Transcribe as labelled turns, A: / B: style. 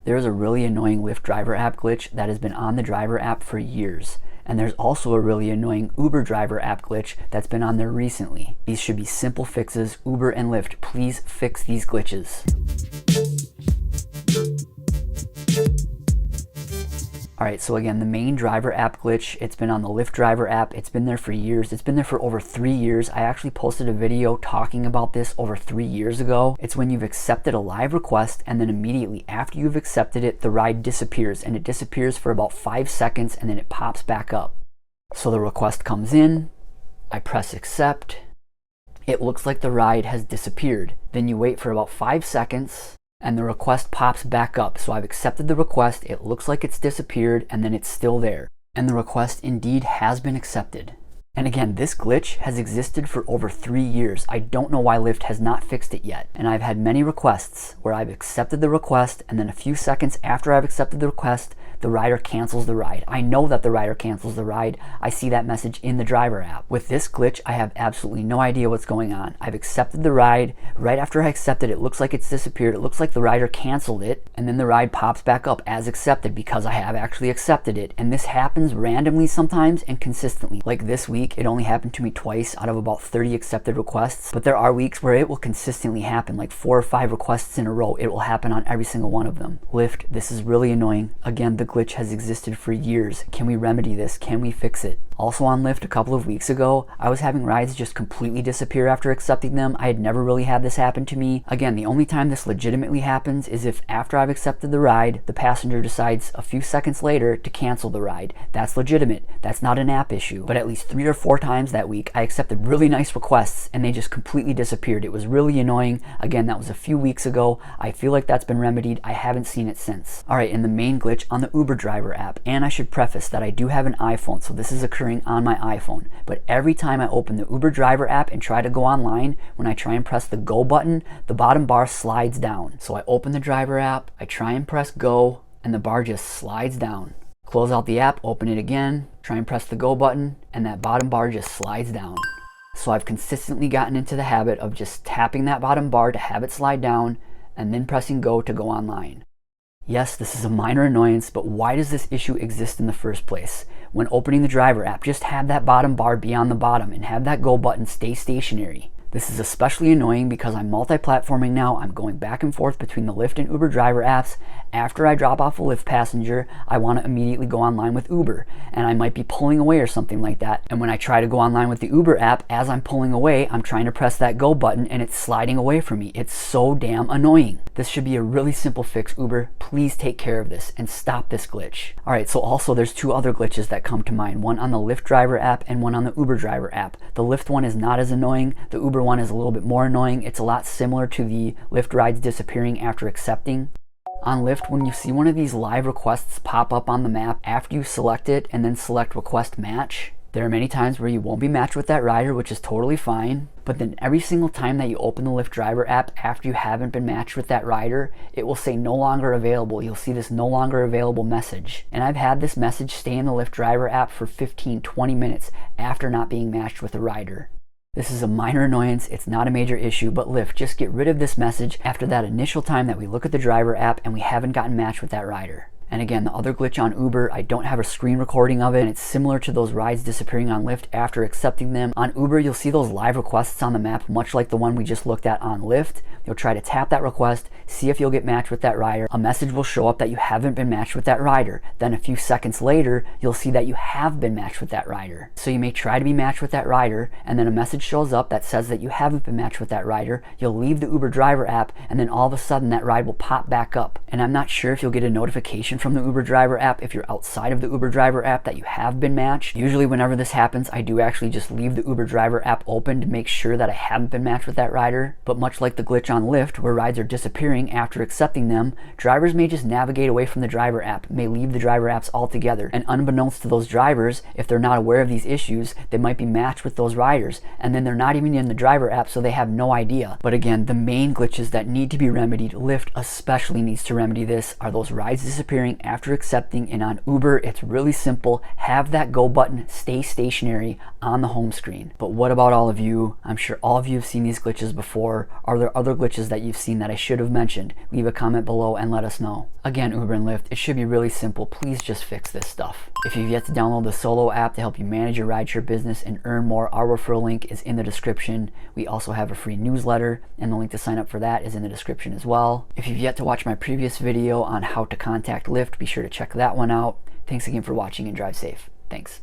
A: There's a really annoying Lyft driver app glitch that has been on the driver app for years. And there's also a really annoying Uber driver app glitch that's been on there recently. These should be simple fixes. Uber and Lyft, please fix these glitches. Alright, so again, the main driver app glitch, it's been on the Lyft driver app. It's been there for years. It's been there for over 3 years. I actually posted a video talking about this over 3 years ago. It's when you've accepted a live request and then immediately after you've accepted it, the ride disappears, and it disappears for about 5 seconds and then it pops back up. So the request comes in, I press accept, it looks like the ride has disappeared. Then you wait for about 5 seconds, and the request pops back up. So I've accepted the request, it looks like it's disappeared, and then it's still there. And the request indeed has been accepted. And again, this glitch has existed for over 3 years. I don't know why Lyft has not fixed it yet. And I've had many requests where I've accepted the request, and then a few seconds after I've accepted the request, the rider cancels the ride. I know that the rider cancels the ride. I see that message in the driver app. With this glitch, I have absolutely no idea what's going on. I've accepted the ride. Right after I accepted it, it looks like it's disappeared. It looks like the rider canceled it, and then the ride pops back up as accepted because I have actually accepted it. And this happens randomly sometimes and consistently. Like this week, it only happened to me twice out of about 30 accepted requests, but there are weeks where it will consistently happen, like 4 or 5 requests in a row. It will happen on every single one of them. Lyft, this is really annoying. Again, the glitch has existed for years. Can we remedy this? Can we fix it? Also on Lyft a couple of weeks ago, I was having rides just completely disappear after accepting them. I had never really had this happen to me. Again, the only time this legitimately happens is if after I've accepted the ride, the passenger decides a few seconds later to cancel the ride. That's legitimate. That's not an app issue. But at least 3 or 4 times that week, I accepted really nice requests and they just completely disappeared. It was really annoying. Again, that was a few weeks ago. I feel like that's been remedied. I haven't seen it since. All right, and the main glitch on the Uber driver app, and I should preface that I do have an iPhone, so this is occurring on my iPhone, but every time I open the Uber driver app and try to go online, when I try and press the go button, the bottom bar slides down. So I open the driver app, I try and press go, and the bar just slides down. Close out the app, open it again, try and press the go button, and that bottom bar just slides down. So I've consistently gotten into the habit of just tapping that bottom bar to have it slide down, and then pressing go to go online. Yes, this is a minor annoyance, but why does this issue exist in the first place? When opening the driver app, just have that bottom bar be on the bottom and have that go button stay stationary. This is especially annoying because I'm multi-platforming now. I'm going back and forth between the Lyft and Uber driver apps. After I drop off a Lyft passenger, I want to immediately go online with Uber, and I might be pulling away or something like that. And when I try to go online with the Uber app, as I'm pulling away, I'm trying to press that go button and it's sliding away from me. It's so damn annoying. This should be a really simple fix. Uber, please take care of this and stop this glitch. All right, so also there's 2 other glitches that come to mind, one on the Lyft driver app and one on the Uber driver app. The Lyft one is not as annoying. The Uber one is a little bit more annoying. It's a lot similar to the Lyft rides disappearing after accepting. On Lyft, when you see one of these live requests pop up on the map after you select it and then select request match, there are many times where you won't be matched with that rider, which is totally fine. But then every single time that you open the Lyft driver app after you haven't been matched with that rider, it will say no longer available. You'll see this no longer available message. And I've had this message stay in the Lyft driver app for 15-20 minutes after not being matched with a rider. This is a minor annoyance, it's not a major issue, but Lyft, just get rid of this message after that initial time that we look at the driver app and we haven't gotten matched with that rider. And again, the other glitch on Uber, I don't have a screen recording of it, and it's similar to those rides disappearing on Lyft after accepting them. On Uber, you'll see those live requests on the map, much like the one we just looked at on Lyft. You'll try to tap that request, see if you'll get matched with that rider. A message will show up that you haven't been matched with that rider. Then a few seconds later, you'll see that you have been matched with that rider. So you may try to be matched with that rider, and then a message shows up that says that you haven't been matched with that rider. You'll leave the Uber driver app, and then all of a sudden that ride will pop back up. And I'm not sure if you'll get a notification from the Uber driver app if you're outside of the Uber driver app that you have been matched. Usually whenever this happens, I do actually just leave the Uber driver app open to make sure that I haven't been matched with that rider. But much like the glitch on Lyft, where rides are disappearing after accepting them, drivers may just navigate away from the driver app, may leave the driver apps altogether. And unbeknownst to those drivers, if they're not aware of these issues, they might be matched with those riders, and then they're not even in the driver app, so they have no idea. But again, the main glitches that need to be remedied, Lyft especially needs to remedy this, are those rides disappearing after accepting. And on Uber, it's really simple. Have that go button stay stationary on the home screen. But what about all of you? I'm sure all of you have seen these glitches before. Are there other glitches glitches that you've seen that I should have mentioned, leave a comment below and let us know. Again, Uber and Lyft, it should be really simple. Please just fix this stuff. If you've yet to download the Solo app to help you manage your rideshare business and earn more, our referral link is in the description. We also have a free newsletter, and the link to sign up for that is in the description as well. If you've yet to watch my previous video on how to contact Lyft, be sure to check that one out. Thanks again for watching and drive safe. Thanks.